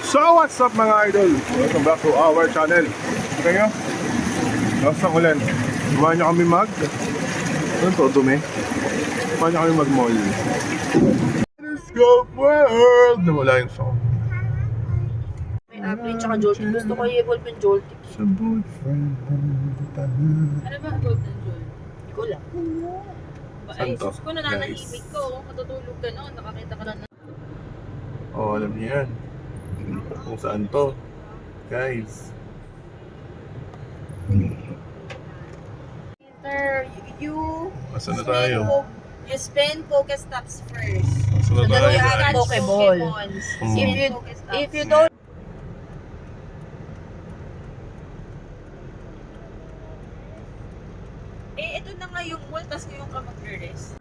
So what's up mga idol? Welcome back to our channel. Okay nyo? Lakas ng ulan. Samahan nyo kami ano to, dumi? Samahan nyo kami mag-mall. Let's go world! Nawala yung song. May Aplin tsaka Joltik. Gusto ko i-evolve yung Joltik. Sa boyfriend. Ano ba evolve ng Joltik? Hindi ko lang. Saan Ay, to? sus ko, nananahimik ko. Matutulog ka na. Nakakita ka na. Oh, alam niyo yan. Kung saan to. Guys. Sir, you... Asan na tayo? You spend Pokestops first. Asan na So, tayo? you add Pokeball. Pokemons. If you don't ito na nga yung mall, tas yung ka mag-rest.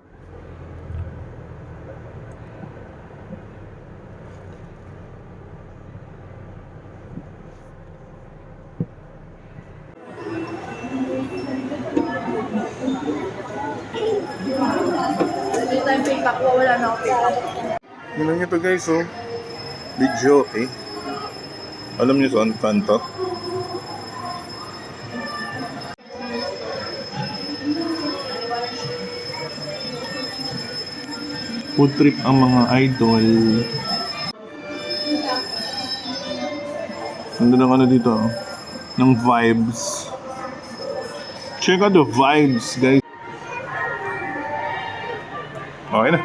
Hindi tayo payback, wala na ako payback. Yun lang ito guys, oh. Video, eh. Alam niyo saan to? Food trip ang mga idol. Ganda ng ano dito, oh. Ng vibes. Check out the vibes, guys. Okay na.